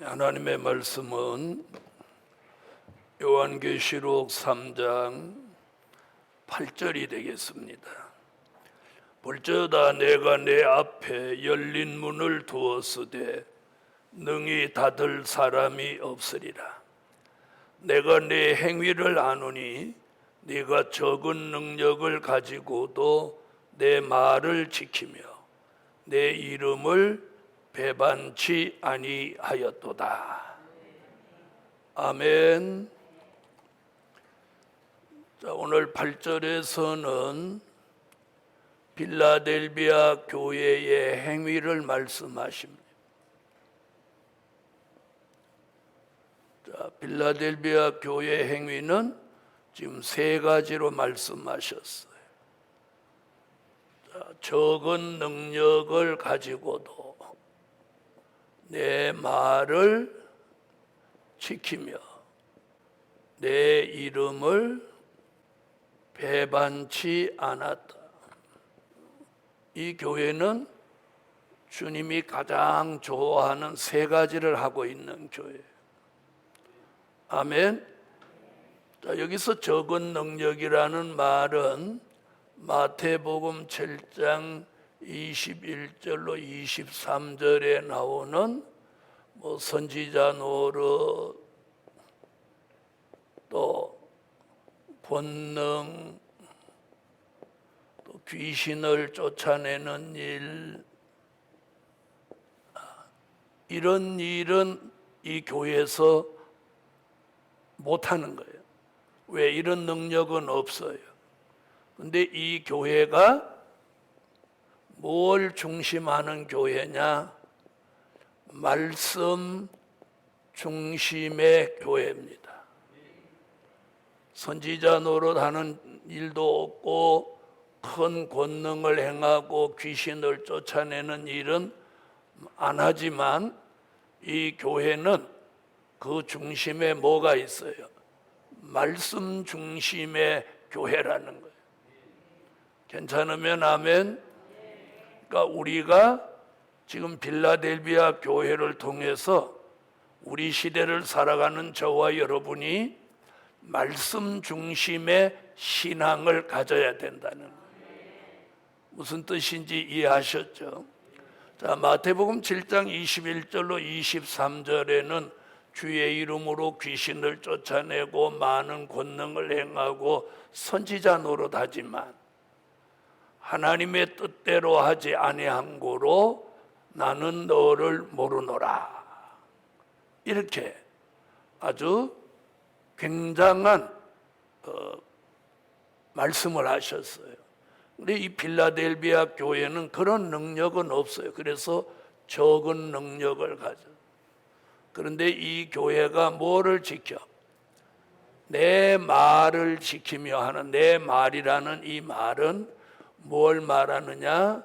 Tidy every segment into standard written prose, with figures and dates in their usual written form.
하나님의 말씀은 요한계시록 3장 8절이 되겠습니다. 볼지어다 내가 내 앞에 열린 문을 두었으되 능히 닫을 사람이 없으리라. 내가 네 행위를 아노니 네가 적은 능력을 가지고도 내 말을 지키며 내 이름을 배반치 아니하였도다. 아멘. 자, 오늘 8절에서는 필라델비아 교회의 행위를 말씀하십니다. 자, 필라델비아 교회 행위는 지금 세 가지로 말씀하셨어요. 자, 적은 능력을 가지고도 내 말을 지키며 내 이름을 배반치 않았다. 이 교회는 주님이 가장 좋아하는 세 가지를 하고 있는 교회예요. 아멘. 자, 여기서 적은 능력이라는 말은 마태복음 7장 21절로 23절에 나오는 선지자 노릇, 또 본능, 또 귀신을 쫓아내는 일, 이런 일은 이 교회에서 못하는 거예요. 왜? 이런 능력은 없어요. 근데 이 교회가 뭘 중심하는 교회냐? 말씀 중심의 교회입니다. 선지자 노릇하는 일도 없고 큰 권능을 행하고 귀신을 쫓아내는 일은 안 하지만 이 교회는 그 중심에 뭐가 있어요? 말씀 중심의 교회라는 거예요. 괜찮으면 아멘. 그러니까 우리가 지금 필라델비아 교회를 통해서 우리 시대를 살아가는 저와 여러분이 말씀 중심의 신앙을 가져야 된다는 거예요. 무슨 뜻인지 이해하셨죠? 자, 마태복음 7장 21절로 23절에는 주의 이름으로 귀신을 쫓아내고 많은 권능을 행하고 선지자 노릇하지만 하나님의 뜻대로 하지 아니한 고로 나는 너를 모르노라. 이렇게 아주 굉장한 말씀을 하셨어요. 근데 이 필라델비아 교회는 그런 능력은 없어요. 그래서 적은 능력을 가져. 그런데 이 교회가 뭐를 지켜? 내 말을 지키며 하는, 내 말이라는 이 말은 뭘 말하느냐?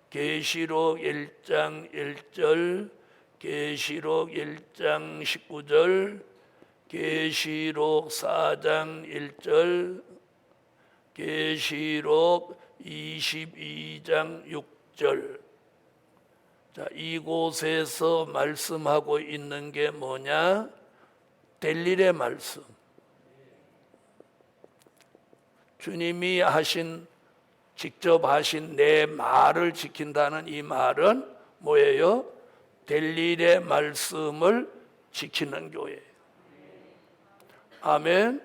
계시록 1장 1절, 계시록 1장 19절, 계시록 4장 1절, 계시록 22장 6절. 자, 이곳에서 말씀하고 있는 게 뭐냐? 될 일의 말씀. 주님이 직접 하신 내 말을 지킨다는 이 말은 뭐예요? 될 일의 말씀을 지키는 교회예요. 아멘.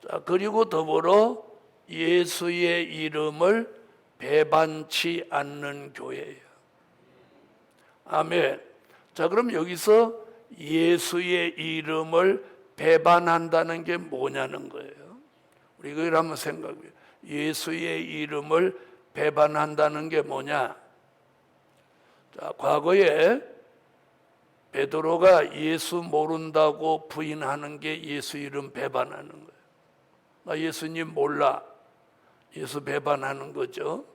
자, 그리고 더불어 예수의 이름을 배반치 않는 교회예요. 아멘. 자, 그럼 여기서 예수의 이름을 배반한다는 게 뭐냐는 거예요. 우리 그걸 한번 생각해요. 예수의 이름을 배반한다는 게 뭐냐? 자, 과거에 베드로가 예수 모른다고 부인하는 게 예수 이름 배반하는 거예요. 나 예수님 몰라. 예수 배반하는 거죠.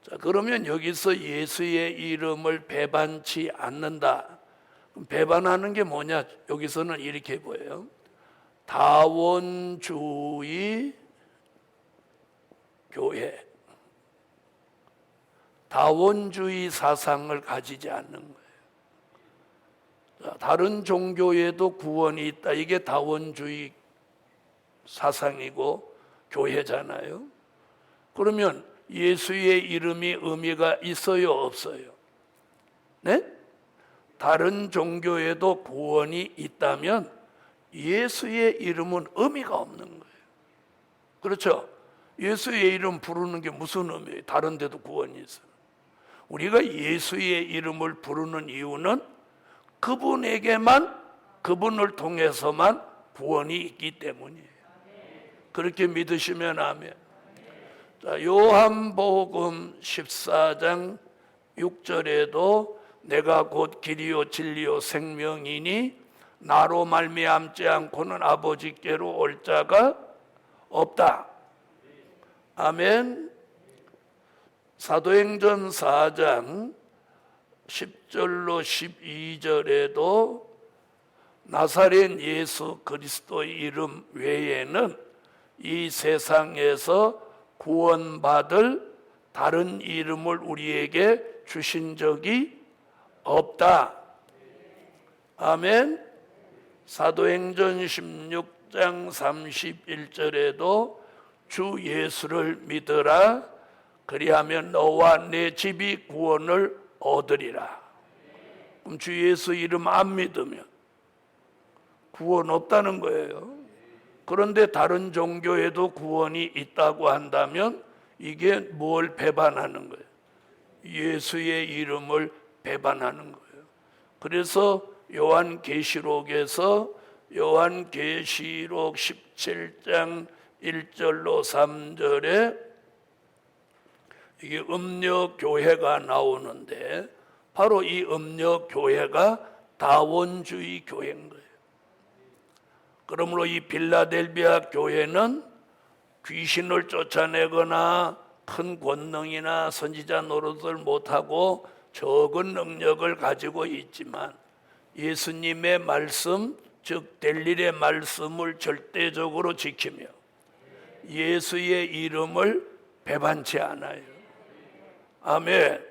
자, 그러면 여기서 예수의 이름을 배반치 않는다. 그럼 배반하는 게 뭐냐? 여기서는 이렇게 보여요. 다원주의 교회. 다원주의 사상을 가지지 않는 거예요. 다른 종교에도 구원이 있다. 이게 다원주의 사상이고 교회잖아요. 그러면 예수의 이름이 의미가 있어요, 없어요? 네? 다른 종교에도 구원이 있다면 예수의 이름은 의미가 없는 거예요. 그렇죠? 예수의 이름 부르는 게 무슨 의미예요? 다른 데도 구원이 있어요. 우리가 예수의 이름을 부르는 이유는 그분에게만, 그분을 통해서만 구원이 있기 때문이에요. 그렇게 믿으시면 아멘. 자, 요한복음 14장 6절에도 내가 곧 길이요 진리요 생명이니 나로 말미암지 않고는 아버지께로 올 자가 없다. 아멘. 사도행전 4장 10절로 12절에도 나사렛 예수 그리스도의 이름 외에는 이 세상에서 구원받을 다른 이름을 우리에게 주신 적이 없다. 아멘. 사도행전 16장 31절에도 주 예수를 믿으라. 그리하면 너와 내 집이 구원을 얻으리라. 그럼 주 예수 이름 안 믿으면 구원 없다는 거예요. 그런데 다른 종교에도 구원이 있다고 한다면 이게 뭘 배반하는 거예요? 예수의 이름을 배반하는 거예요. 그래서 요한계시록에서 요한계시록 17장 1절로 3절에 이게 음력교회가 나오는데 바로 이 음력교회가 다원주의 교회인 거예요. 그러므로 이 빌라델비아 교회는 귀신을 쫓아내거나 큰 권능이나 선지자 노릇을 못하고 적은 능력을 가지고 있지만 예수님의 말씀, 즉 델릴의 말씀을 절대적으로 지키며 예수의 이름을 배반치 않아요. 아멘.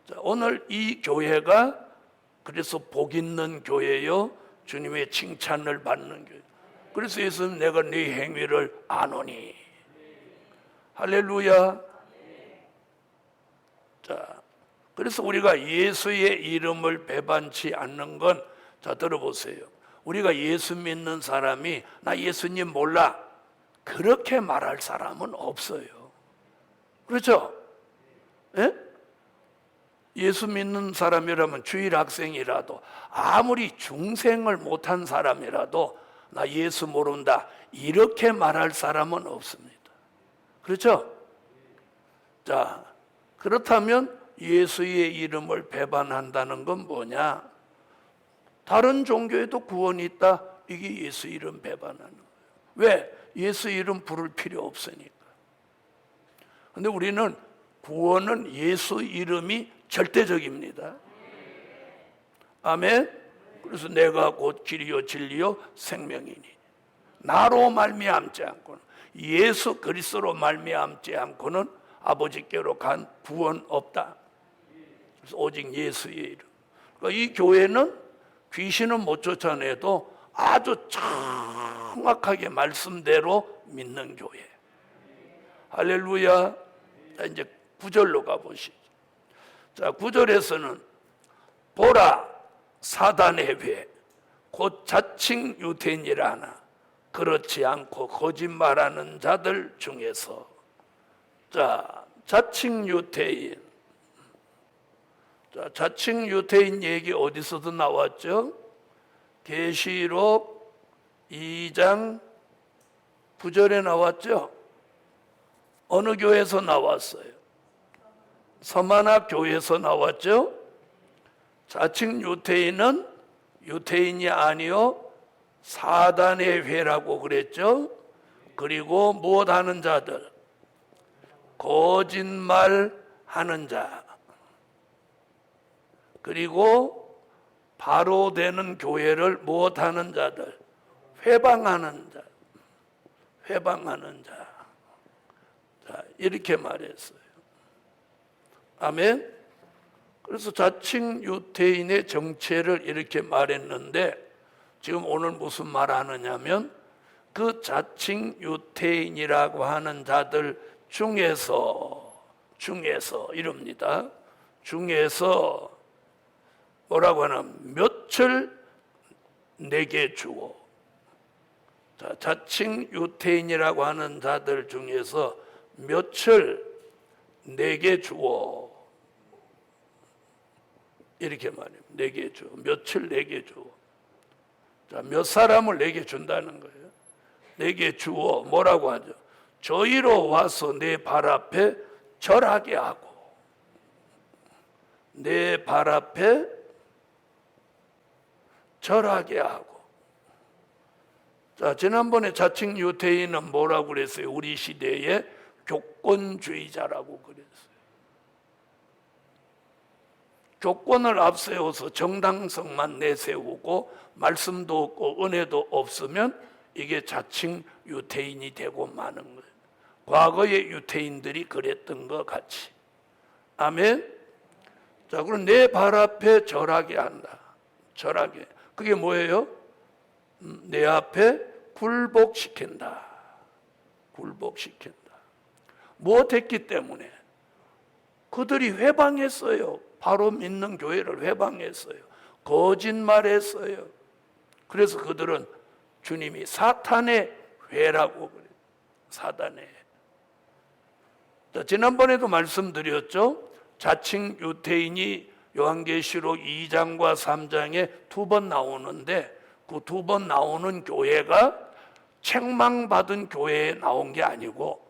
자, 오늘 이 교회가 그래서 복 있는 교회요, 주님의 칭찬을 받는 교회. 그래서 예수는 내가 네 행위를 아노니. 할렐루야. 자, 그래서 우리가 예수의 이름을 배반치 않는 건, 자, 들어보세요. 우리가 예수 믿는 사람이 나 예수님 몰라 그렇게 말할 사람은 없어요. 그렇죠? 예? 예수 믿는 사람이라면 주일 학생이라도 아무리 중생을 못한 사람이라도 나 예수 모른다 이렇게 말할 사람은 없습니다. 그렇죠? 자, 그렇다면 예수의 이름을 배반한다는 건 뭐냐? 다른 종교에도 구원이 있다. 이게 예수 이름 배반하는 거예요. 왜? 예수 이름 부를 필요 없으니까. 근데 우리는 구원은 예수 이름이 절대적입니다. 아멘. 그래서 내가 곧 길이요 진리요 생명이니 나로 말미암지 않고는, 예수 그리스도로 말미암지 않고는 아버지께로 간 구원 없다. 그래서 오직 예수의 이름. 그러니까 이 교회는 귀신은 못 쫓아내도 아주 정확하게 말씀대로 믿는 교회. 할렐루야. 자, 이제 9절로 가보시죠. 자, 9절에서는 보라 사단의 회 곧 자칭 유대인이라 하나 그렇지 않고 거짓말하는 자들 중에서, 자, 자칭 유대인. 자, 자칭 유대인 얘기 어디서도 나왔죠? 계시록 2장 9절에 나왔죠? 어느 교회에서 나왔어요? 서마나 교회에서 나왔죠? 자칭 유대인은 유대인이 아니요 사단의 회라고 그랬죠? 그리고 무엇하는 자들? 거짓말하는 자. 그리고 바로 되는 교회를 무엇하는 자들? 회방하는 자. 회방하는 자. 자, 이렇게 말했어요. 아멘. 그래서 자칭 유태인의 정체를 이렇게 말했는데 지금 오늘 무슨 말 하느냐면 그 자칭 유태인이라고 하는 자들 중에서 이럽니다. 중에서 뭐라고 하나 몇을 내게 주어. 자칭 유태인이라고 하는 자들 중에서 몇을 내게 주어. 이렇게 말해요. 내게 줘. 몇을 내게 줘. 자, 몇 사람을 내게 준다는 거예요. 내게 주어. 뭐라고 하죠? 저희로 와서 내 발 앞에 절하게 하고. 내 발 앞에 절하게 하고. 자, 지난번에 자칭 유태인은 뭐라고 그랬어요? 우리 시대의 교권주의자라고 그랬어요. 교권을 앞세워서 정당성만 내세우고 말씀도 없고 은혜도 없으면 이게 자칭 유태인이 되고 마는 거예요. 과거의 유태인들이 그랬던 것 같이. 아멘. 자, 그럼 내 발 앞에 절하게 한다. 절하게. 그게 뭐예요? 내 앞에 굴복시킨다. 굴복시킨다. 무엇했기 때문에? 그들이 회방했어요. 바로 믿는 교회를 회방했어요. 거짓말했어요. 그래서 그들은 주님이 사탄의 회라고 그래요. 사단의 회. 자, 지난번에도 말씀드렸죠. 자칭 유태인이 요한계시록 2장과 3장에 2번 나오는데 그 2번 나오는 교회가 책망받은 교회에 나온 게 아니고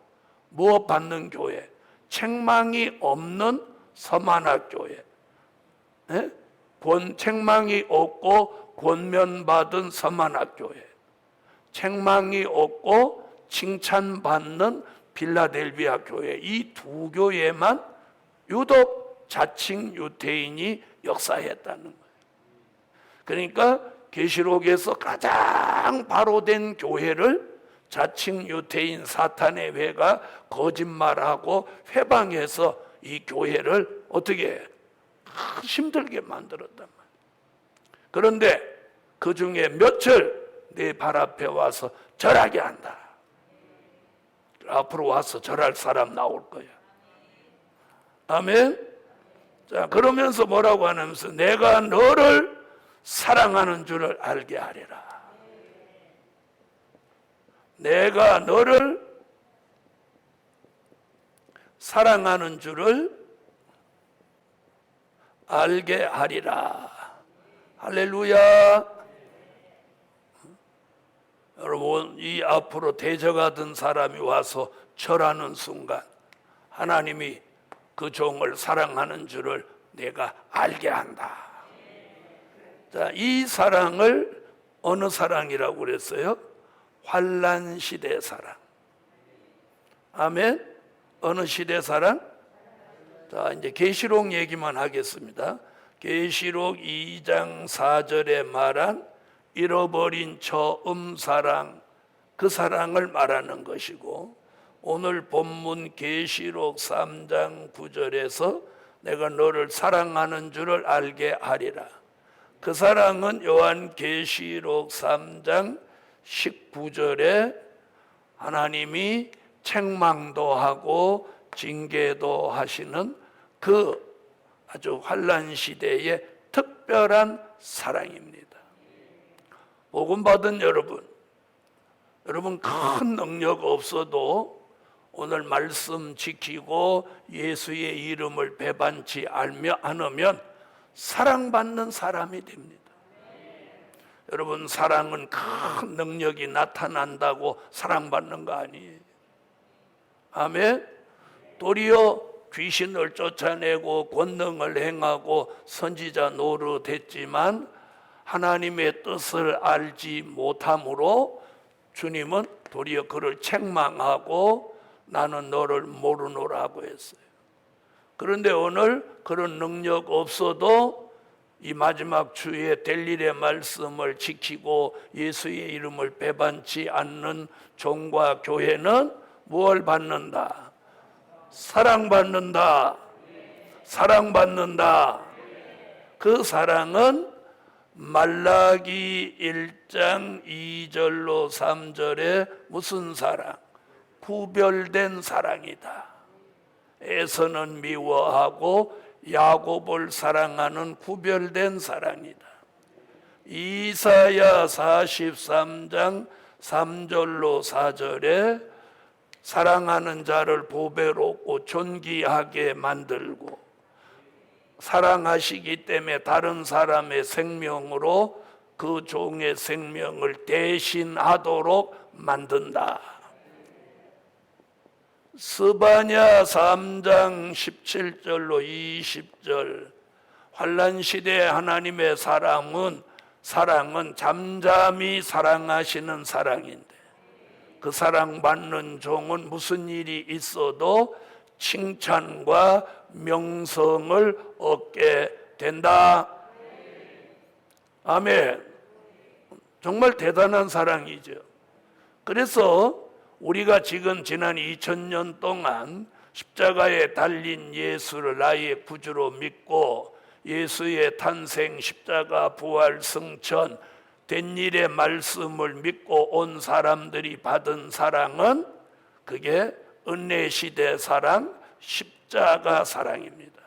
무엇 받는 교회? 책망이 없는 서만학교회. 네? 책망이 없고 권면받은 서만학교회. 책망이 없고 칭찬받는 빌라델비아 교회. 이 두 교회만 유독 자칭 유태인이 역사했다는 거예요. 그러니까 계시록에서 가장 바로된 교회를 자칭 유태인 사탄의 회가 거짓말하고 회방해서 이 교회를 어떻게 힘들게 만들었단 말이에요. 그런데 그 중에 몇을 내 발 앞에 와서 절하게 한다. 앞으로 와서 절할 사람 나올 거야. 아멘. 자, 그러면서 뭐라고 하면서 내가 너를 사랑하는 줄을 알게 하리라. 내가 너를 사랑하는 줄을 알게 하리라. 할렐루야. 여러분, 이 앞으로 대적하던 사람이 와서 절하는 순간 하나님이 그 종을 사랑하는 줄을 내가 알게 한다. 자, 이 사랑을 어느 사랑이라고 그랬어요? 환난 시대 사랑. 아멘. 어느 시대 사랑? 자, 이제 계시록 얘기만 하겠습니다. 계시록 2장 4절에 말한 잃어버린 처음 사랑, 그 사랑을 말하는 것이고, 오늘 본문 계시록 3장 9절에서 내가 너를 사랑하는 줄을 알게 하리라. 그 사랑은 요한 계시록 3장 19절에 하나님이 책망도 하고 징계도 하시는 그 아주 환난 시대의 특별한 사랑입니다. 복음 받은 여러분 큰 능력 없어도 오늘 말씀 지키고 예수의 이름을 배반치 않으면 사랑받는 사람이 됩니다. 여러분, 사랑은 큰 능력이 나타난다고 사랑받는 거 아니에요. 아멘. 도리어 귀신을 쫓아내고 권능을 행하고 선지자 노릇했지만 하나님의 뜻을 알지 못함으로 주님은 도리어 그를 책망하고 나는 너를 모르노라고 했어요. 그런데 오늘 그런 능력 없어도 이 마지막 주에 될 일의 말씀을 지키고 예수의 이름을 배반치 않는 종과 교회는 무엇을 받는다? 사랑받는다. 사랑받는다. 그 사랑은 말라기 1장 2절로 3절에 무슨 사랑? 구별된 사랑이다. 에서는 미워하고 야곱을 사랑하는 구별된 사랑이다. 이사야 43장 3절로 4절에 사랑하는 자를 보배롭고 존귀하게 만들고 사랑하시기 때문에 다른 사람의 생명으로 그 종의 생명을 대신하도록 만든다. 스바냐 3장 17절로 20절 환난시대 하나님의 사랑은 잠잠히 사랑하시는 사랑인데 그 사랑받는 종은 무슨 일이 있어도 칭찬과 명성을 얻게 된다. 아멘. 정말 대단한 사랑이죠. 그래서 우리가 지금 지난 2000년 동안 십자가에 달린 예수를 나의 구주로 믿고 예수의 탄생, 십자가, 부활, 승천, 된 일의 말씀을 믿고 온 사람들이 받은 사랑은 그게 은혜시대 사랑, 십자가 사랑입니다.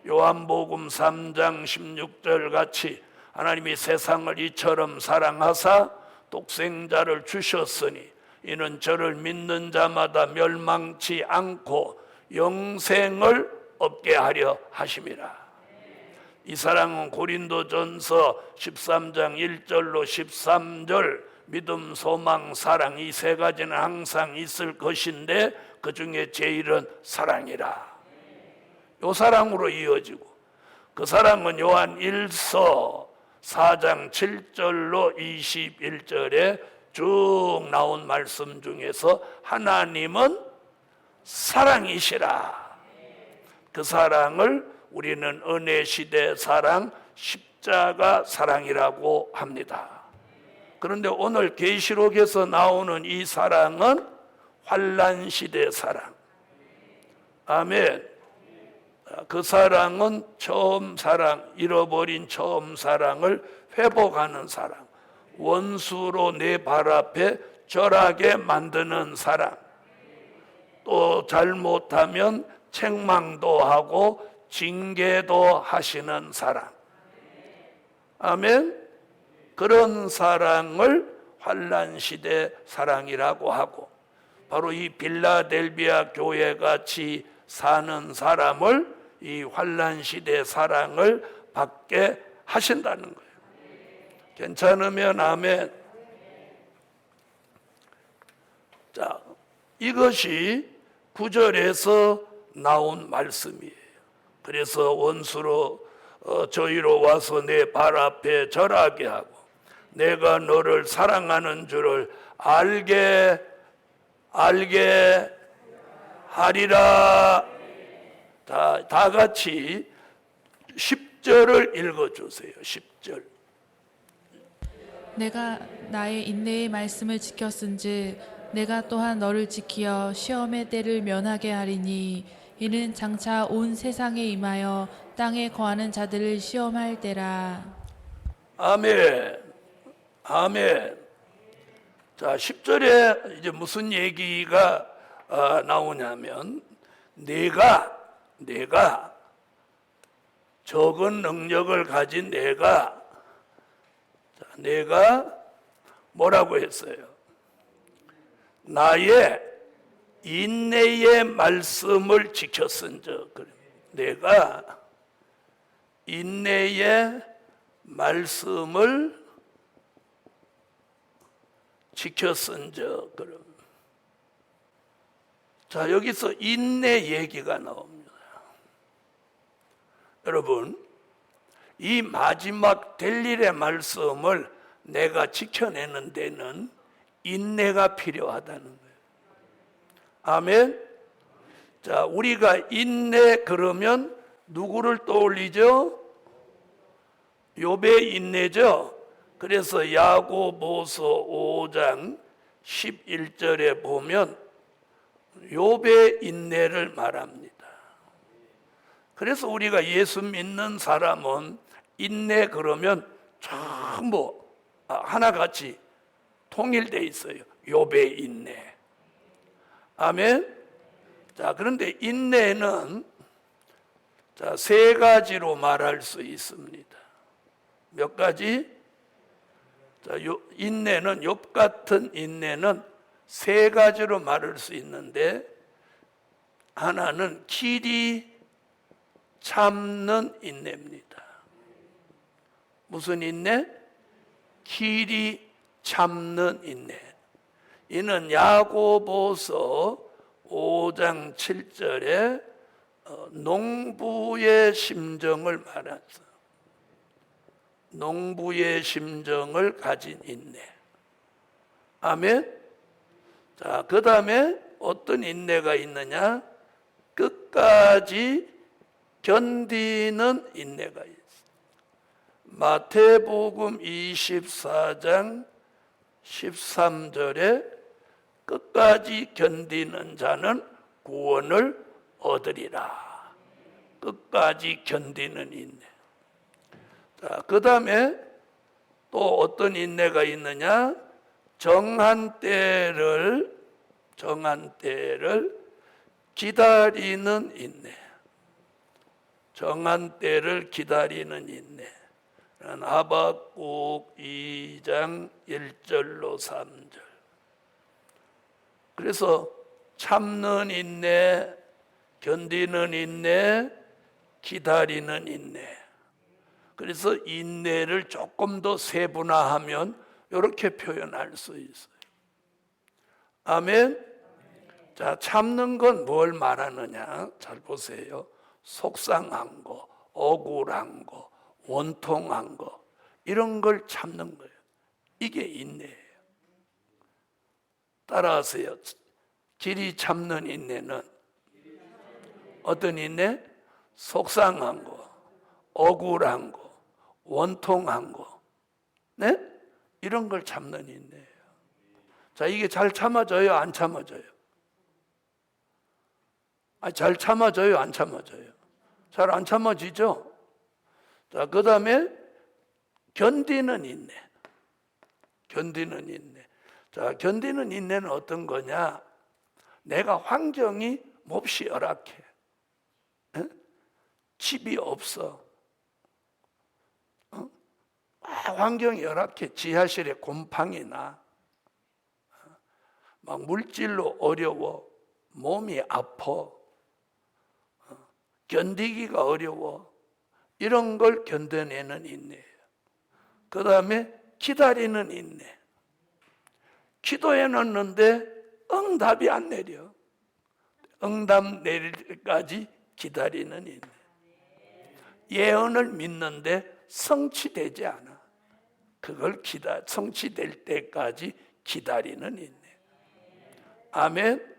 요한복음 3장 16절 같이 하나님이 세상을 이처럼 사랑하사 독생자를 주셨으니 이는 저를 믿는 자마다 멸망치 않고 영생을 얻게 하려 하심이라. 이 사랑은 고린도전서 13장 1절로 13절 믿음, 소망, 사랑 이 세 가지는 항상 있을 것인데 그 중에 제일은 사랑이라. 이 사랑으로 이어지고 그 사랑은 요한 1서 4장 7절로 21절에 쭉 나온 말씀 중에서 하나님은 사랑이시라. 그 사랑을 우리는 은혜시대 사랑, 십자가 사랑이라고 합니다. 그런데 오늘 계시록에서 나오는 이 사랑은 환난시대 사랑. 아멘. 그 사랑은 처음 사랑, 잃어버린 처음 사랑을 회복하는 사랑. 원수로 내 발 앞에 절하게 만드는 사랑. 또 잘못하면 책망도 하고 징계도 하시는 사랑. 아멘. 그런 사랑을 환난시대 사랑이라고 하고 바로 이 빌라델비아 교회 같이 사는 사람을 이 환난시대 사랑을 받게 하신다는 거예요. 괜찮으면 아멘. 자, 이것이 9절에서 나온 말씀이에요. 그래서 원수로 저희로 와서 내 발 앞에 절하게 하고 내가 너를 사랑하는 줄을 알게 하리라. 다 같이 10절을 읽어주세요. 10절. 내가 나의 인내의 말씀을 지켰은즉 내가 또한 너를 지키어 시험의 때를 면하게 하리니 이는 장차 온 세상에 임하여 땅에 거하는 자들을 시험할 때라. 아멘. 아멘. 자, 10절에 이제 무슨 얘기가 나오냐면 내가 적은 능력을 가진 내가 뭐라고 했어요? 나의 인내의 말씀을 지켰은즉. 내가 인내의 말씀을 지켰은즉. 자, 여기서 인내 얘기가 나옵니다. 여러분, 이 마지막 될 일의 말씀을 내가 지켜내는 데는 인내가 필요하다는 거예요. 아멘. 자, 우리가 인내 그러면 누구를 떠올리죠? 욥의 인내죠. 그래서 야고보서 5장 11절에 보면 욥의 인내를 말합니다. 그래서 우리가 예수 믿는 사람은 인내 그러면 전부 하나같이 통일되어 있어요. 욥의 인내. 아멘. 자, 그런데 인내는 세 가지로 말할 수 있습니다. 몇 가지? 인내는, 욥 같은 인내는 세 가지로 말할 수 있는데, 하나는 길이 참는 인내입니다. 무슨 인내? 길이 참는 인내. 이는 야고보서 5장 7절에 농부의 심정을 말하죠. 농부의 심정을 가진 인내. 아멘. 자, 그 다음에 어떤 인내가 있느냐? 끝까지 견디는 인내가 있어요. 마태복음 24장 13절에 끝까지 견디는 자는 구원을 얻으리라. 끝까지 견디는 인내. 자, 그 다음에 또 어떤 인내가 있느냐? 정한 때를 기다리는 인내. 정한 때를 기다리는 인내. 하박국 2장 1절로 3절. 그래서 참는 인내, 견디는 인내, 기다리는 인내. 그래서 인내를 조금 더 세분화하면 이렇게 표현할 수 있어요. 아멘. 자, 참는 건 뭘 말하느냐? 잘 보세요. 속상한 거, 억울한 거, 원통한 거, 이런 걸 참는 거예요. 이게 인내예요. 따라하세요. 길이 참는 인내는 어떤 인내? 속상한 거, 억울한 거, 원통한 거, 네? 이런 걸 참는 인내예요. 자, 이게 잘 참아져요, 안 참아져요? 잘 참아져요, 안 참아져요? 잘 안 참아지죠? 자, 그 다음에 견디는 인내. 견디는 인내. 자, 견디는 인내는 어떤 거냐? 내가 환경이 몹시 열악해. 집이 없어. 환경이 열악해. 지하실에 곰팡이 나. 막 물질로 어려워. 몸이 아파. 견디기가 어려워. 이런 걸 견뎌내는 인내예요. 그 다음에 기다리는 인내. 기도해 놨는데 응답이 안 내려. 응답 내릴 때까지 기다리는 인내. 예언을 믿는데 성취되지 않아. 그걸 성취될 때까지 기다리는 인내. 아멘.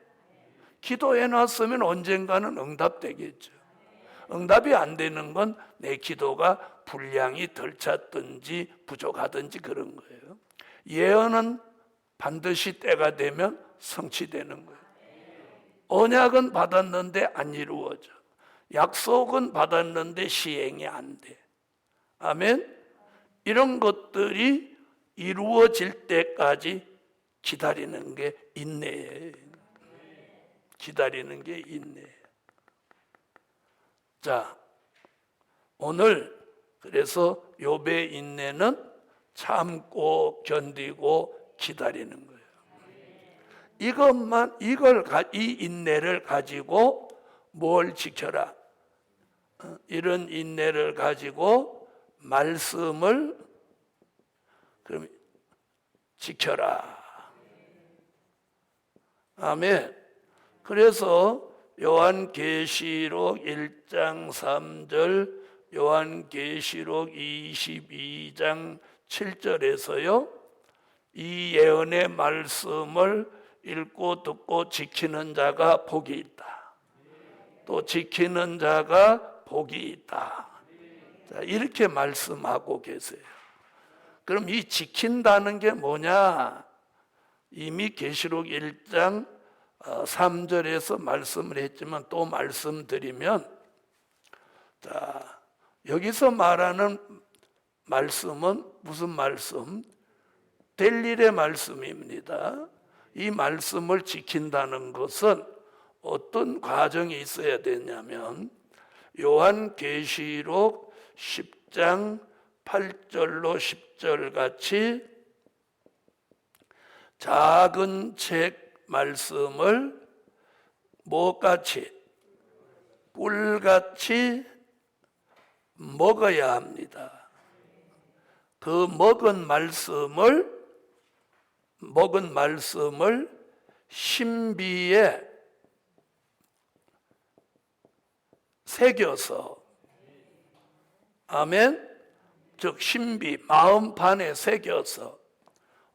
기도해 놨으면 언젠가는 응답되겠죠. 응답이 안 되는 건 내 기도가 분량이 덜 찼든지 부족하든지 그런 거예요. 예언은 반드시 때가 되면 성취되는 거예요. 언약은 받았는데 안 이루어져. 약속은 받았는데 시행이 안 돼. 아멘. 이런 것들이 이루어질 때까지 기다리는 게 인내예요. 기다리는 게 인내예요. 자, 오늘 그래서 욥의 인내는 참고 견디고 기다리는 거예요. 이 인내를 가지고 뭘 지켜라? 이런 인내를 가지고 말씀을 그럼 지켜라. 아멘. 그래서 요한계시록 1장 3절, 요한계시록 22장 7절에서요. 이 예언의 말씀을 읽고 듣고 지키는 자가 복이 있다. 또 지키는 자가 복이 있다. 자, 이렇게 말씀하고 계세요. 그럼 이 지킨다는 게 뭐냐? 이미 계시록 1장 3절에서 말씀을 했지만 또 말씀드리면, 자, 여기서 말하는 말씀은 무슨 말씀? 될 일의 말씀입니다. 이 말씀을 지킨다는 것은 어떤 과정이 있어야 되냐면 요한계시록 10장 8절로 10절 같이 작은 책 말씀을 뭐같이? 꿀같이 먹어야 합니다. 그 먹은 말씀을 신비에 새겨서, 아멘? 즉 신비 마음판에 새겨서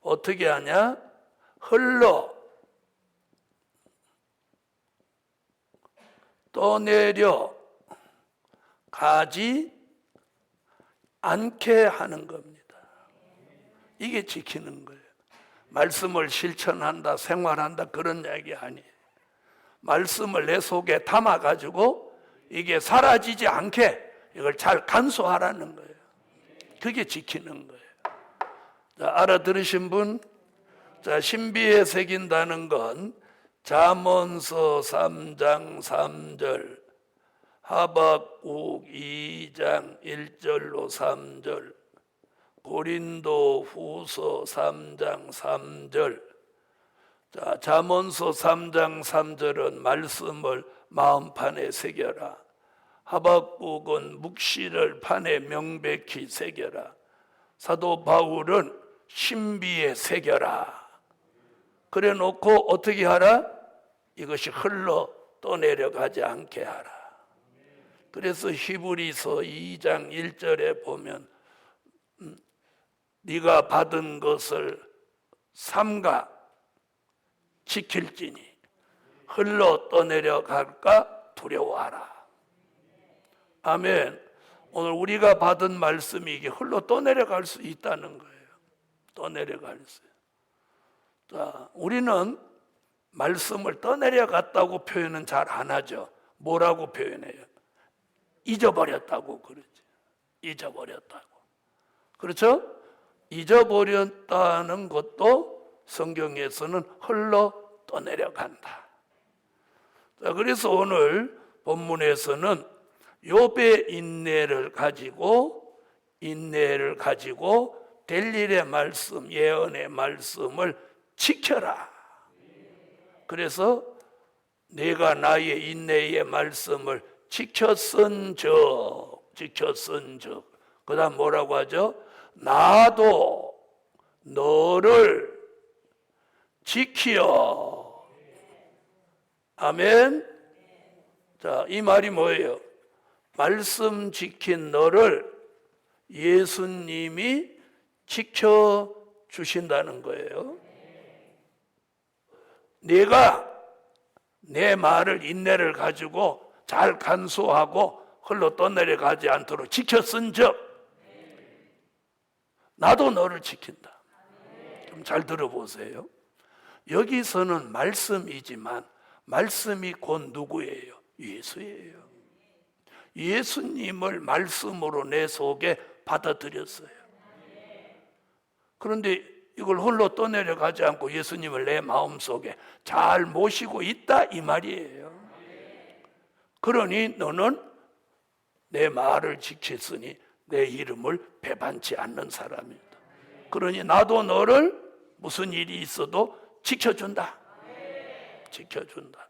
어떻게 하냐? 흘러 떠내려 가지 않게 하는 겁니다. 이게 지키는 거예요. 말씀을 실천한다, 생활한다 그런 이야기 아니에요. 말씀을 내 속에 담아가지고 이게 사라지지 않게 이걸 잘 간수하라는 거예요. 그게 지키는 거예요. 자, 알아들으신 분? 자, 신비에 새긴다는 건 잠언서 3장 3절, 하박국 2장 1절로 3절, 고린도 후서 3장 3절. 자, 잠언서 3장 3절은 말씀을 마음판에 새겨라. 하박국은 묵시를 판에 명백히 새겨라. 사도 바울은 신비에 새겨라. 그래 놓고 어떻게 하라? 이것이 흘러 떠내려가지 않게 하라. 그래서 히브리서 2장 1절에 보면 네가 받은 것을 삼가 지킬지니 흘러 떠내려갈까 두려워하라. 아멘. 오늘 우리가 받은 말씀이 이게 흘러 떠내려갈 수 있다는 거예요. 떠내려갈 수. 자, 우리는 말씀을 떠내려갔다고 표현은 잘 안 하죠. 뭐라고 표현해요? 잊어버렸다고 그러지. 잊어버렸다고. 그렇죠? 잊어버렸다는 것도 성경에서는 흘러 떠내려간다. 자, 그래서 오늘 본문에서는 욥의 인내를 가지고 될 일의 말씀, 예언의 말씀을 지켜라. 그래서 내가 나의 인내의 말씀을 지켰은즉 그 다음 뭐라고 하죠? 나도 너를 지키어. 아멘. 자, 이 말이 뭐예요? 말씀 지킨 너를 예수님이 지켜주신다는 거예요. 내가 내 말을 인내를 가지고 잘 간수하고 흘러 떠내려가지 않도록 지켰은즉 나도 너를 지킨다. 좀 잘 들어보세요. 여기서는 말씀이지만 말씀이 곧 누구예요? 예수예요. 예수님을 말씀으로 내 속에 받아들였어요. 그런데 이걸 홀로 떠내려가지 않고 예수님을 내 마음속에 잘 모시고 있다 이 말이에요. 그러니 너는 내 말을 지켰으니 내 이름을 배반치 않는 사람이다. 그러니 나도 너를 무슨 일이 있어도 지켜준다. 지켜준다.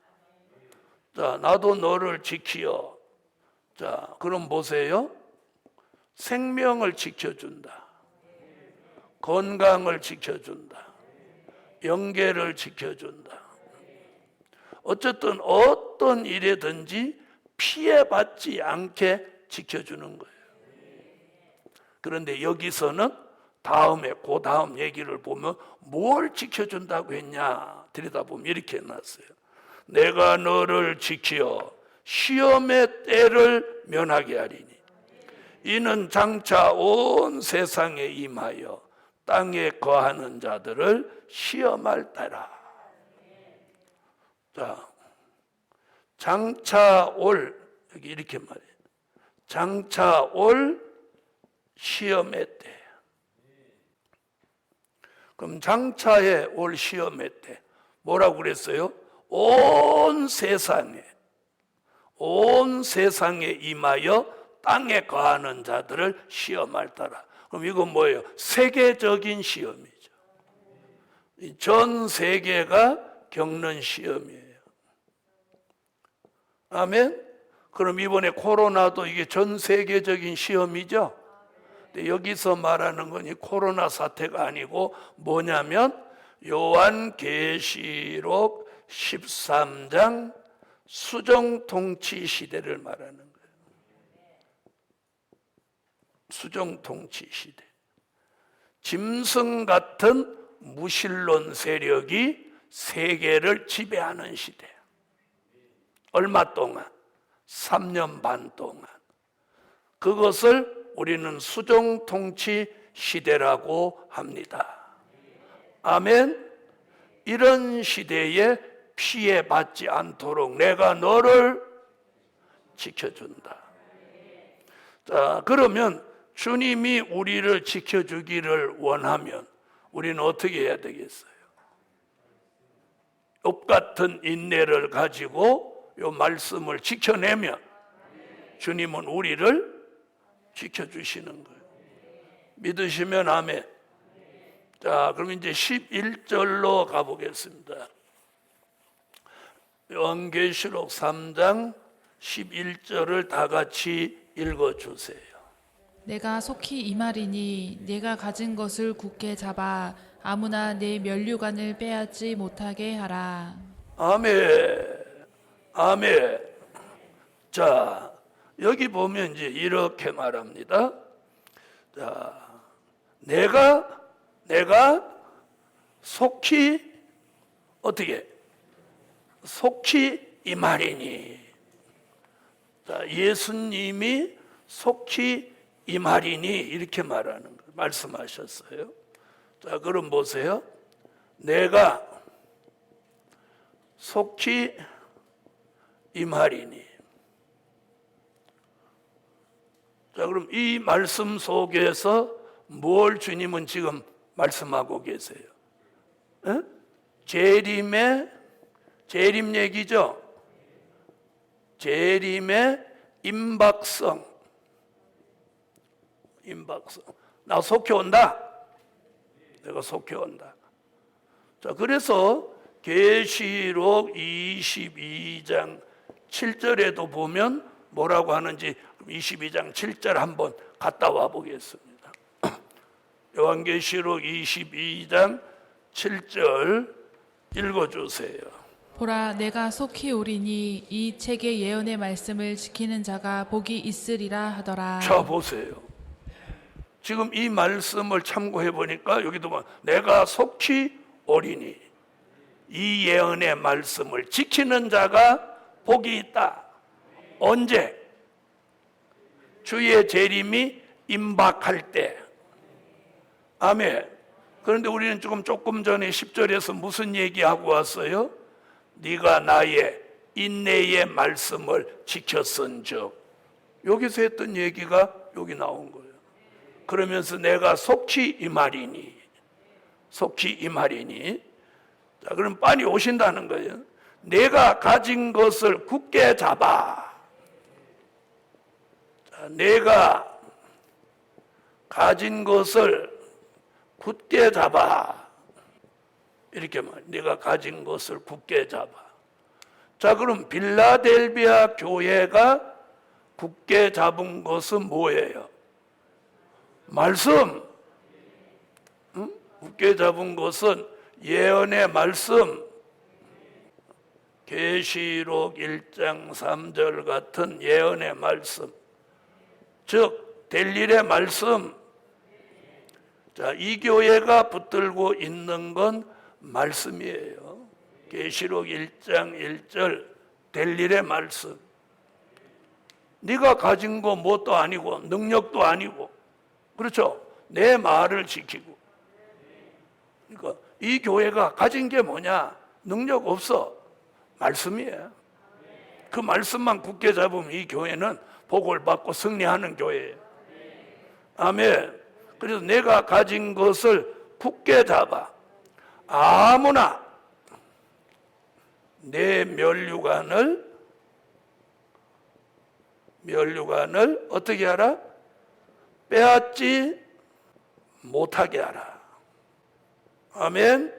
자, 나도 너를 지키어. 자, 그럼 보세요. 생명을 지켜준다. 건강을 지켜준다. 영계를 지켜준다. 어쨌든 어떤 일에든지 피해받지 않게 지켜주는 거예요. 그런데 여기서는 그 다음 얘기를 보면 뭘 지켜준다고 했냐 들여다보면 이렇게 해놨어요. 내가 너를 지키어 시험의 때를 면하게 하리니 이는 장차 온 세상에 임하여 땅에 거하는 자들을 시험할 때라. 자, 장차 올, 여기 이렇게 말해요. 장차 올 시험의 때. 그럼 장차에 올 시험의 때 뭐라고 그랬어요? 온 세상에 임하여 땅에 거하는 자들을 시험할따라. 그럼 이건 뭐예요? 세계적인 시험이죠. 전 세계가 겪는 시험이에요. 아멘? 그럼 이번에 코로나도 이게 전 세계적인 시험이죠? 근데 여기서 말하는 건 이 코로나 사태가 아니고 뭐냐면 요한계시록 13장 수정통치 시대를 말하는 거예요. 수정통치 시대. 짐승 같은 무신론 세력이 세계를 지배하는 시대. 얼마 동안? 3년 반 동안. 그것을 우리는 수정통치 시대라고 합니다. 아멘. 이런 시대에 피해받지 않도록 내가 너를 지켜준다. 자, 그러면 주님이 우리를 지켜주기를 원하면 우리는 어떻게 해야 되겠어요? 욥 같은 인내를 가지고 이 말씀을 지켜내면 주님은 우리를 지켜주시는 거예요. 믿으시면 아멘. 자, 그럼 이제 11절로 가보겠습니다. 요한계시록 3장 11절을 다 같이 읽어주세요. 내가 속히 임하리니 내가 가진 것을 굳게 잡아 아무나 내 면류관을 빼앗지 못하게 하라. 아멘. 아멘. 자, 여기 보면 이제 이렇게 말합니다. 자, 내가 속히 어떻게? 속히 임하리니. 자, 예수님이 속히 임하리니 이렇게 말하는 거 말씀하셨어요. 자, 그럼 보세요. 내가 속히 임하리니. 자, 그럼 이 말씀 속에서 뭘 주님은 지금 말씀하고 계세요? 재림 얘기죠? 재림의 임박성. 나 속히 온다. 내가 속히 온다. 자, 그래서 계시록 22장 7절에도 보면 뭐라고 하는지 22장 7절 한번 갔다 와 보겠습니다. 요한계시록 22장 7절 읽어주세요. 보라, 내가 속히 오리니 이 책의 예언의 말씀을 지키는 자가 복이 있으리라 하더라. 자, 보세요. 지금 이 말씀을 참고해 보니까 여기도 뭐 내가 속히 오리니 이 예언의 말씀을 지키는 자가 복이 있다. 언제? 주의 재림이 임박할 때. 아멘. 그런데 우리는 조금 전에 10절에서 무슨 얘기하고 왔어요? 네가 나의 인내의 말씀을 지켰은즉. 여기서 했던 얘기가 여기 나온 거예요. 그러면서 내가 속히 임하리니. 자, 그럼 빨리 오신다는 거예요. 내가 가진 것을 굳게 잡아. 자, 내가 가진 것을 굳게 잡아. 이렇게 말. 내가 가진 것을 굳게 잡아. 자, 그럼 빌라델비아 교회가 굳게 잡은 것은 뭐예요? 말씀. 굳게 잡은 것은 예언의 말씀. 계시록 1장 3절 같은 예언의 말씀. 즉 될 일의 말씀. 자, 이 교회가 붙들고 있는 건 말씀이에요. 계시록 1장 1절 될 일의 말씀. 네가 가진 거 뭣도 아니고 능력도 아니고, 그렇죠? 내 말을 지키고. 그러니까 이 교회가 가진 게 뭐냐? 능력 없어. 말씀이에요. 그 말씀만 굳게 잡으면 이 교회는 복을 받고 승리하는 교회예요. 아멘. 그래서 내가 가진 것을 굳게 잡아 아무나 내 면류관을 어떻게 하라? 빼앗지 못하게 하라. 아멘.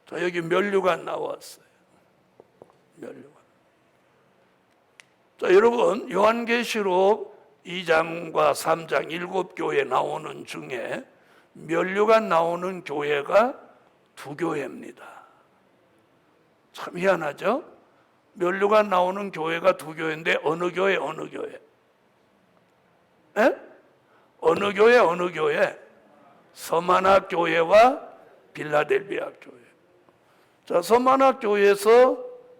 자, 여기 면류관 나왔어요. 면류관. 자, 여러분, 요한계시록 2장과 3장 7교회 나오는 중에 면류관 나오는 교회가 2교회입니다. 참 희한하죠? 면류관 나오는 교회가 2교회인데 어느 교회? 에? 어느 교회? 서만학 교회와 빌라델비아 교회. 자, 서만학 교회에서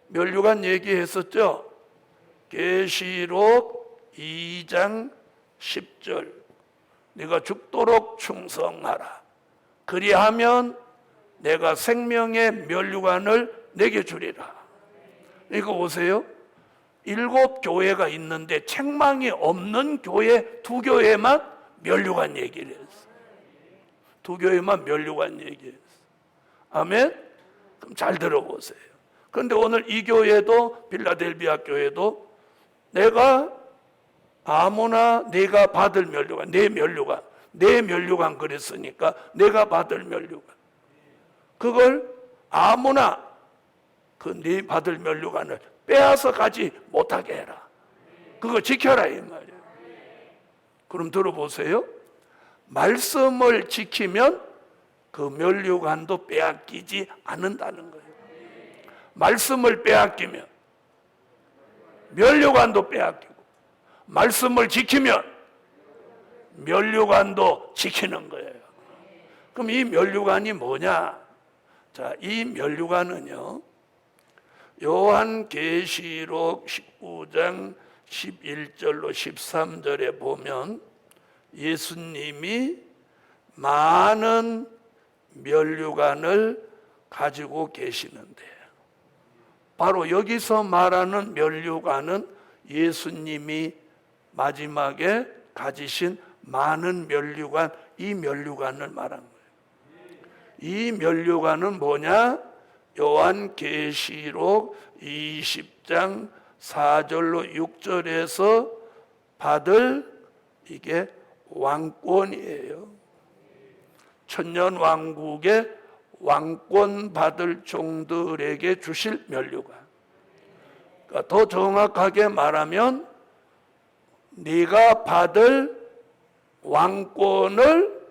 면류관 얘기했었죠? 계시록 2장 10절. 네가 죽도록 충성하라. 그리하면 내가 생명의 면류관을 내게 주리라. 이거 보세요. 7교회가 있는데 책망이 없는 교회 2교회만 면류관 얘기를 했어. 2교회만 면류관 얘기했어. 아멘? 그럼 잘 들어보세요. 그런데 오늘 이 교회도 빌라델비아 교회도 내가 아무나 내가 받을 면류관, 내 면류관 그랬으니까 내가 받을 면류관. 그걸 아무나 그 네 받을 면류관을 빼앗아 가지 못하게 해라. 그거 지켜라 이 말이에요. 그럼 들어보세요. 말씀을 지키면 그 면류관도 빼앗기지 않는다는 거예요. 말씀을 빼앗기면 면류관도 빼앗기고, 말씀을 지키면 면류관도 지키는 거예요. 그럼 이 면류관이 뭐냐? 자, 이 면류관은요, 요한계시록 19장 11절로 13절에 보면 예수님이 많은 면류관을 가지고 계시는데, 바로 여기서 말하는 면류관은 예수님이 마지막에 가지신 많은 면류관, 이 면류관을 말한 거예요. 이 면류관은 뭐냐? 요한계시록 20장 4절로 6절에서 받을 이게 왕권이에요. 천년왕국의 왕권 받을 종들에게 주실 면류관. 그러니까 더 정확하게 말하면 네가 받을 왕권을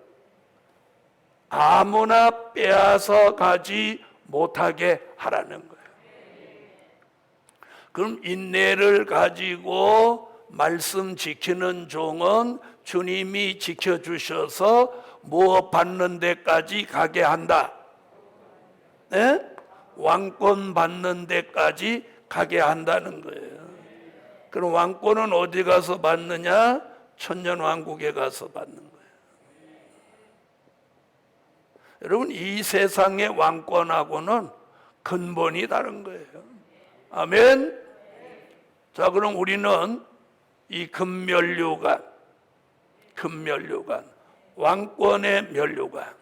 아무나 빼앗아 가지 못하게 하라는 거예요. 그럼 인내를 가지고 말씀 지키는 종은 주님이 지켜주셔서 무엇 받는 데까지 가게 한다. 네? 왕권 받는 데까지 가게 한다는 거예요. 그럼 왕권은 어디 가서 받느냐? 천년왕국에 가서 받는 거예요. 여러분, 이 세상의 왕권하고는 근본이 다른 거예요. 아멘. 자, 그럼 우리는 이 금면류관, 왕권의 면류관,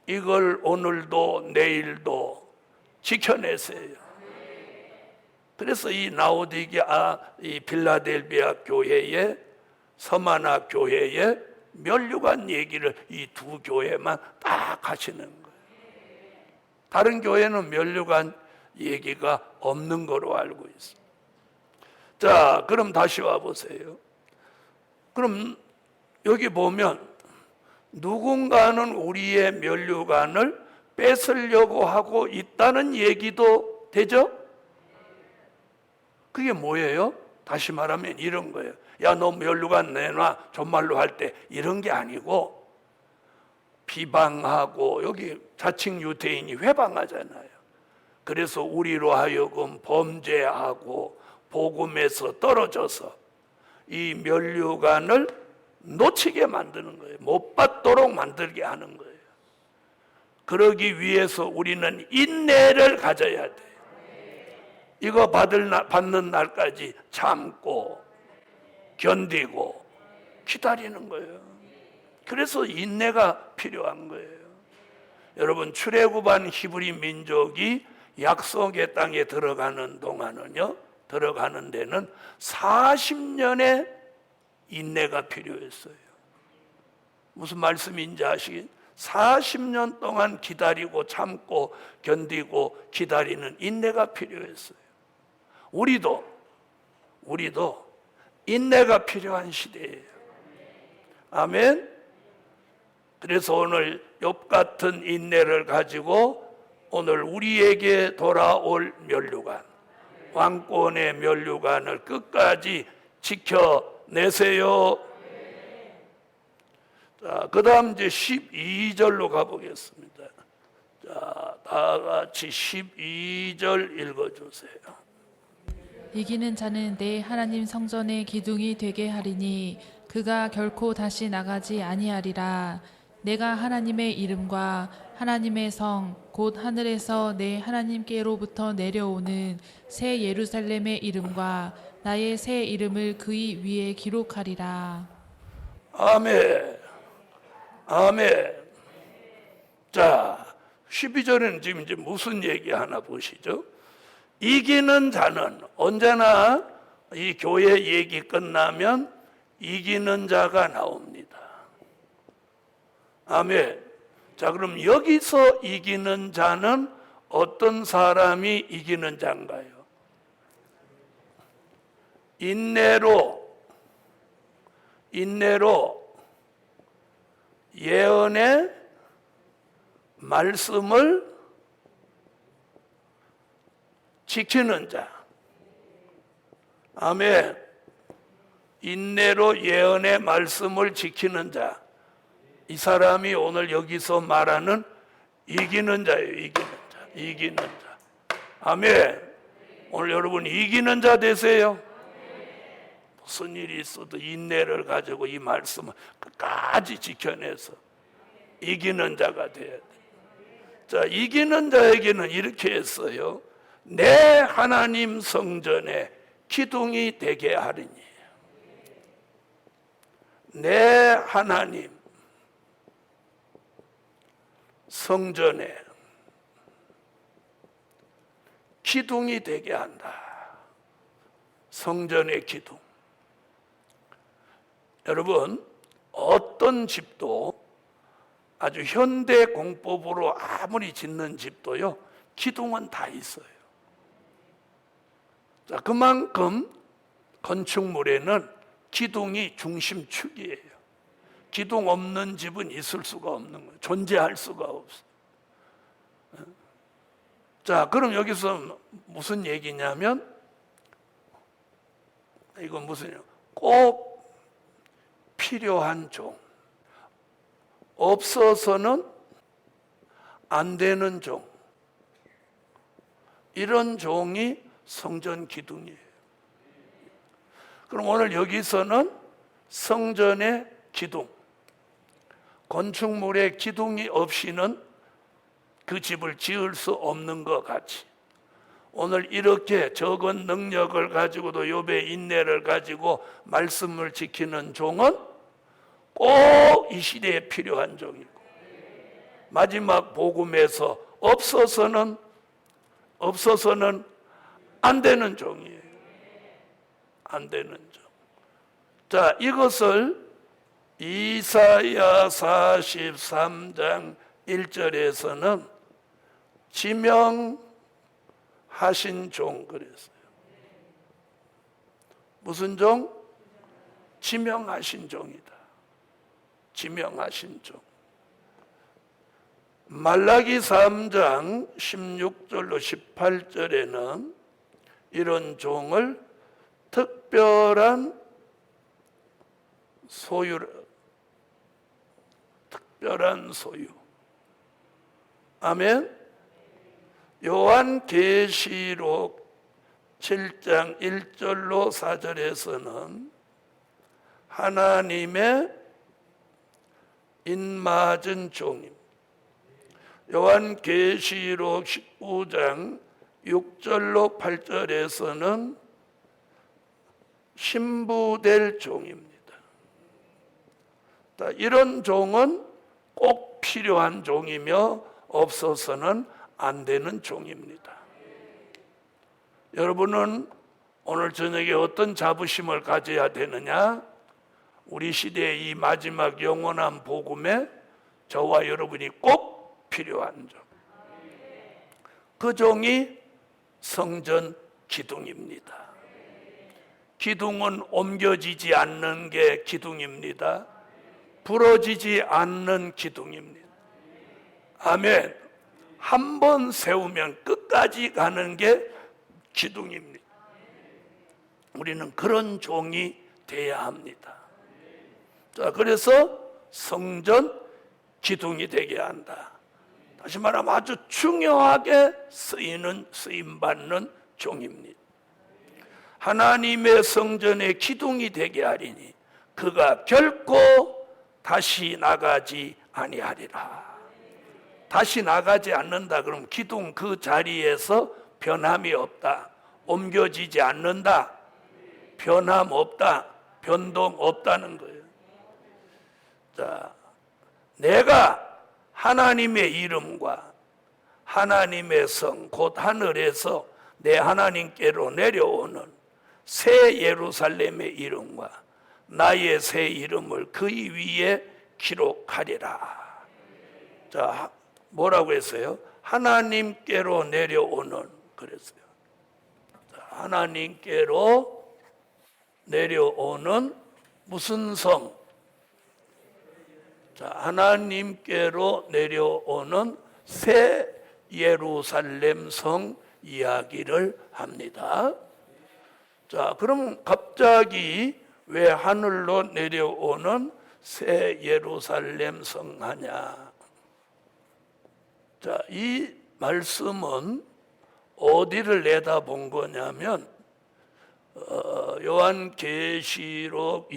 이걸 오늘도 내일도 지켜내세요. 그래서 이 이 빌라델비아 교회의 서만화 교회의 면류관 얘기를 이 2교회만 딱 하시는 거예요. 다른 교회는 면류관 얘기가 없는 거로 알고 있습니다. 자, 그럼 다시 와 보세요. 그럼 여기 보면 누군가는 우리의 면류관을 뺏으려고 하고 있다는 얘기도 되죠? 그게 뭐예요? 다시 말하면 이런 거예요. 야, 너 면류관 내놔. 존말로 할 때 이런 게 아니고, 비방하고, 여기 자칭 유대인이 회방하잖아요. 그래서 우리로 하여금 범죄하고 복음에서 떨어져서 이 면류관을 놓치게 만드는 거예요. 못 받도록 만들게 하는 거예요. 그러기 위해서 우리는 인내를 가져야 돼요. 이거 받는 날까지 참고 견디고 기다리는 거예요. 그래서 인내가 필요한 거예요. 여러분, 출애굽한 히브리 민족이 약속의 땅에 들어가는 동안은요, 들어가는 데는 40년의 인내가 필요했어요. 무슨 말씀인지 아시겠어요? 40년 동안 기다리고 참고 견디고 기다리는 인내가 필요했어요. 우리도 인내가 필요한 시대예요. 아멘. 그래서 오늘 욥 같은 인내를 가지고 오늘 우리에게 돌아올 면류관, 왕권의 면류관을 끝까지 지켜내세요. 자, 그 다음 이제 12절로 가보겠습니다. 자, 다 같이 12절 읽어주세요. 이기는 자는 내 하나님 성전의 기둥이 되게 하리니 그가 결코 다시 나가지 아니하리라. 내가 하나님의 이름과 하나님의 성 곧 하늘에서 내 하나님께로부터 내려오는 새 예루살렘의 이름과 나의 새 이름을 그의 위에 기록하리라. 아멘. 아멘. 자, 12절에는 지금 이제 무슨 얘기 하나 보시죠? 이기는 자는 언제나 이 교회 얘기 끝나면 이기는 자가 나옵니다. 아멘. 자, 그럼 여기서 이기는 자는 어떤 사람이 이기는 자인가요? 인내로 예언의 말씀을 지키는 자. 아멘. 인내로 예언의 말씀을 지키는 자. 이 사람이 오늘 여기서 말하는 이기는 자예요. 이기는 자. 아멘. 오늘 여러분 이기는 자 되세요. 무슨 일이 있어도 인내를 가지고 이 말씀을 끝까지 지켜내서 이기는 자가 돼야 돼. 자, 이기는 자에게는 이렇게 했어요. 내 하나님 성전에 기둥이 되게 하리니. 내 하나님 성전에 기둥이 되게 한다. 성전의 기둥. 여러분, 어떤 집도 아주 현대 공법으로 아무리 짓는 집도요, 기둥은 다 있어요. 자, 그만큼 건축물에는 기둥이 중심축이에요. 기둥 없는 집은 있을 수가 없는 거예요. 존재할 수가 없어요. 자, 그럼 여기서 무슨 얘기냐면, 이건 무슨, 꼭 필요한 종, 없어서는 안 되는 종, 이런 종이 성전 기둥이에요. 그럼 오늘 여기서는 성전의 기둥, 건축물의 기둥이 없이는 그 집을 지을 수 없는 것 같이 오늘 이렇게 적은 능력을 가지고도 욥의 인내를 가지고 말씀을 지키는 종은 꼭 이 시대에 필요한 종이고, 마지막 복음에서 없어서는 안 되는 종이에요. 안 되는 종. 자, 이것을 이사야 43장 1절에서는 지명하신 종 그랬어요. 무슨 종? 지명하신 종이다. 지명하신 종. 말라기 3장 16절로 18절에는 이런 종을 특별한 소유. 아멘. 요한계시록 7장 1절로 4절에서는 하나님의 인맞은 종입니다. 요한계시록 19장 6절로 8절에서는 신부될 종입니다. 이런 종은 꼭 필요한 종이며 없어서는 안 되는 종입니다. 여러분은 오늘 저녁에 어떤 자부심을 가져야 되느냐? 우리 시대의 이 마지막 영원한 복음에 저와 여러분이 꼭 필요한 종. 그 종이 성전 기둥입니다. 기둥은 옮겨지지 않는 게 기둥입니다. 부러지지 않는 기둥입니다. 아멘. 한 번 세우면 끝까지 가는 게 기둥입니다. 우리는 그런 종이 돼야 합니다. 자, 그래서 성전 기둥이 되게 한다. 다시 말하면 아주 중요하게 쓰임받는 종입니다. 하나님의 성전의 기둥이 되게 하리니 그가 결코 다시 나가지 아니하리라. 다시 나가지 않는다. 그럼 기둥 그 자리에서 변함이 없다. 옮겨지지 않는다. 변함 없다. 변동 없다는 거예요. 자, 내가 하나님의 이름과 하나님의 성, 곧 하늘에서 내 하나님께로 내려오는 새 예루살렘의 이름과 나의 새 이름을 그 위에 기록하리라. 자, 뭐라고 했어요? 하나님께로 내려오는, 그랬어요. 자, 하나님께로 내려오는 무슨 성? 자, 하나님께로 내려오는 새 예루살렘 성 이야기를 합니다. 자, 그럼 갑자기 왜 하늘로 내려오는 새 예루살렘 성 하냐? 자, 이 말씀은 어디를 내다본 거냐면 요한계시록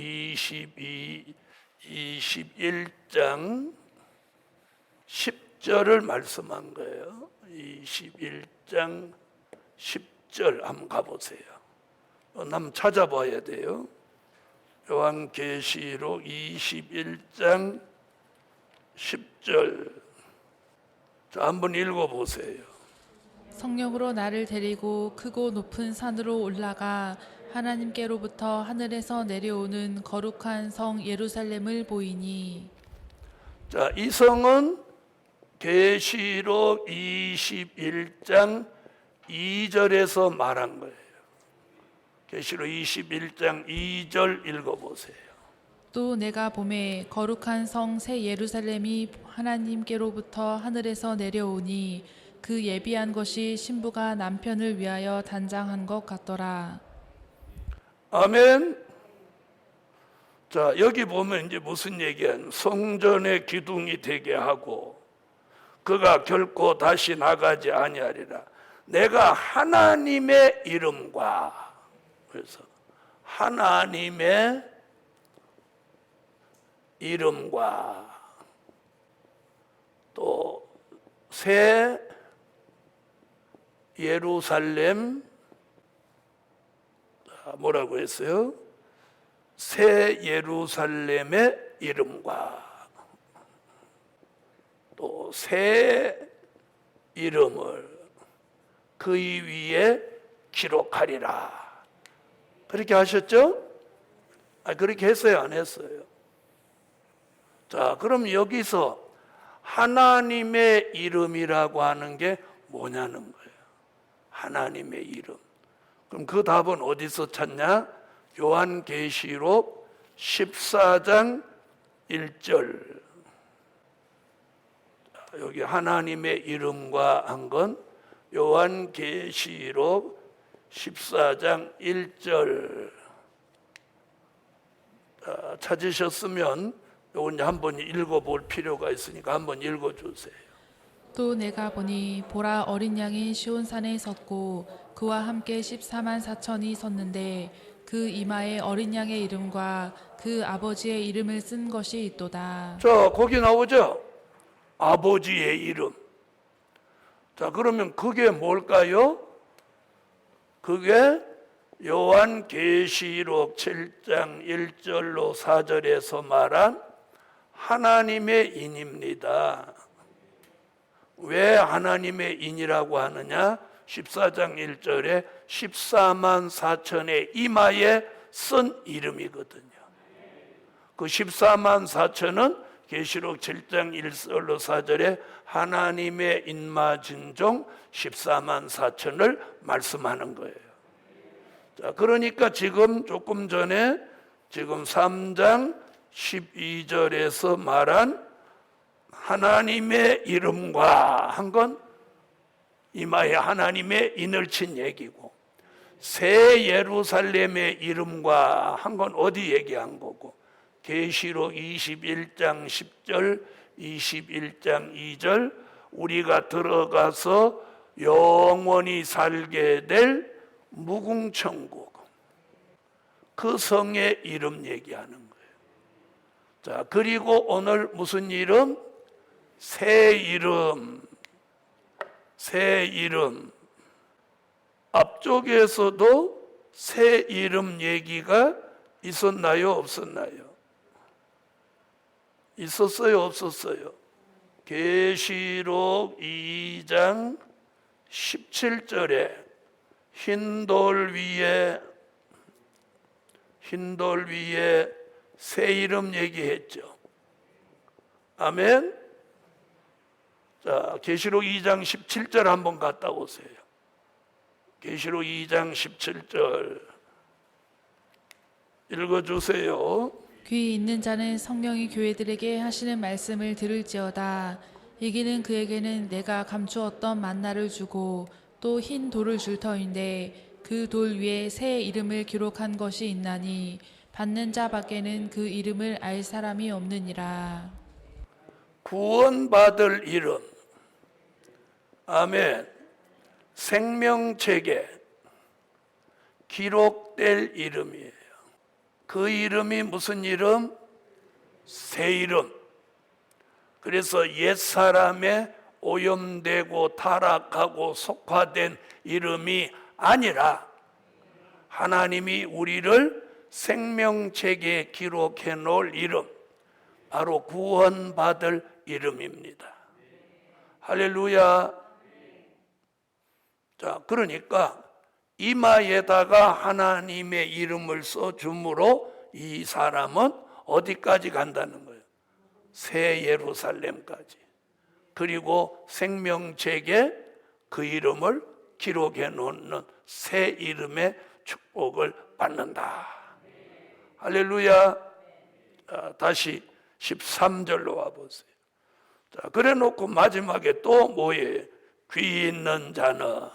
21장 10절을 말씀한 거예요. 21장 10절 한번 가보세요. 한번 찾아봐야 돼요. 요한계시록 21장 10절. 자, 한번 읽어보세요. 성령으로 나를 데리고 크고 높은 산으로 올라가 하나님께로부터 하늘에서 내려오는 거룩한 성 예루살렘을 보이니. 자, 이 성은 계시록 21장 2절에서 말한 거예요. 계시록 21장 2절 읽어보세요. 또 내가 보매 거룩한 성 새 예루살렘이 하나님께로부터 하늘에서 내려오니 그 예비한 것이 신부가 남편을 위하여 단장한 것 같더라. 아멘. 자, 여기 보면 이제 무슨 얘기야? 성전의 기둥이 되게 하고 그가 결코 다시 나가지 아니하리라. 내가 하나님의 이름과, 그래서 하나님의 이름과 또 새 예루살렘, 뭐라고 했어요? 새 예루살렘의 이름과 또 새 이름을 그 위에 기록하리라. 그렇게 하셨죠? 그렇게 했어요, 안 했어요? 자, 그럼 여기서 하나님의 이름이라고 하는 게 뭐냐는 거예요. 하나님의 이름. 그럼 그 답은 어디서 찾냐? 요한계시록 14장 1절. 여기 하나님의 이름과 한 건 요한계시록 14장 1절. 찾으셨으면 요건 한번 읽어볼 필요가 있으니까 한번 읽어주세요. 또 내가 보니 보라 어린 양이 시온산에 섰고 그와 함께 14만 4천이 섰는데 그 이마에 어린 양의 이름과 그 아버지의 이름을 쓴 것이 있도다. 자, 거기 나오죠? 아버지의 이름. 자, 그러면 그게 뭘까요? 그게 요한계시록 7장 1절로 4절에서 말한 하나님의 인입니다. 왜 하나님의 인이라고 하느냐? 14장 1절에 14만 4천의 이마에 쓴 이름이거든요. 그 14만 4천은 계시록 7장 1절로 4절에 하나님의 인마진 종 14만 4천을 말씀하는 거예요. 자, 그러니까 지금 조금 전에 지금 3장 12절에서 말한 하나님의 이름과 한 건 이마에 하나님의 인을 친 얘기고, 새 예루살렘의 이름과 한 건 어디 얘기한 거고, 계시록 21장 10절, 21장 2절 우리가 들어가서 영원히 살게 될 무궁천국, 그 성의 이름 얘기하는 거예요. 자, 그리고 오늘 무슨 이름? 새 이름. 새 이름. 앞쪽에서도 새 이름 얘기가 있었나요? 없었나요? 있었어요? 없었어요? 계시록 2장 17절에 흰 돌 위에 새 이름 얘기했죠. 아멘. 자, 계시록 2장 17절 한번 갔다 오세요. 계시록 2장 17절 읽어주세요. 귀 있는 자는 성령이 교회들에게 하시는 말씀을 들을지어다. 이기는 그에게는 내가 감추었던 만나를 주고 또 흰 돌을 줄 터인데 그 돌 위에 새 이름을 기록한 것이 있나니 받는 자 밖에는 그 이름을 알 사람이 없느니라. 구원받을 이름. 아멘. 생명책에 기록될 이름이에요. 그 이름이 무슨 이름? 새 이름. 그래서 옛사람의 오염되고 타락하고 속화된 이름이 아니라 하나님이 우리를 생명책에 기록해 놓을 이름, 바로 구원받을 이름입니다. 할렐루야. 자, 그러니까 이마에다가 하나님의 이름을 써줌으로 이 사람은 어디까지 간다는 거예요? 새 예루살렘까지. 그리고 생명책에 그 이름을 기록해 놓는 새 이름의 축복을 받는다. 할렐루야. 자, 다시 13절로 와보세요. 자, 그래 놓고 마지막에 또 뭐예요? 귀 있는 자는.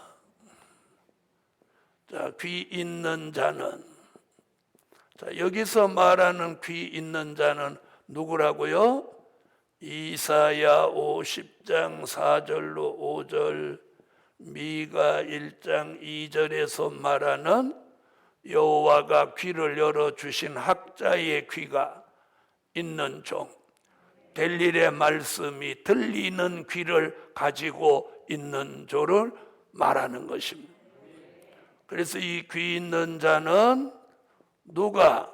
자, 귀 있는 자는. 자, 여기서 말하는 귀 있는 자는 누구라고요? 이사야 50장 4절로 5절, 미가 1장 2절에서 말하는 여호와가 귀를 열어주신 학자의 귀가 있는 종, 델릴의 말씀이 들리는 귀를 가지고 있는 조를 말하는 것입니다. 그래서 이 귀 있는 자는 누가?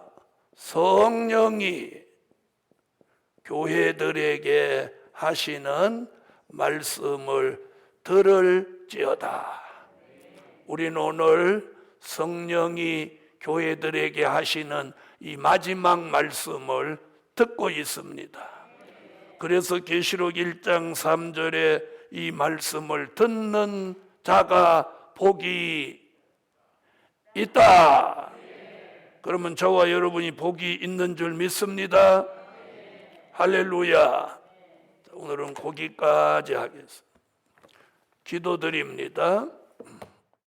성령이 교회들에게 하시는 말씀을 들을지어다. 우리는 오늘 성령이 교회들에게 하시는 이 마지막 말씀을 듣고 있습니다. 그래서 계시록 1장 3절에 이 말씀을 듣는 자가 복이 있다. 그러면 저와 여러분이 복이 있는 줄 믿습니다. 할렐루야. 오늘은 거기까지 하겠습니다. 기도드립니다.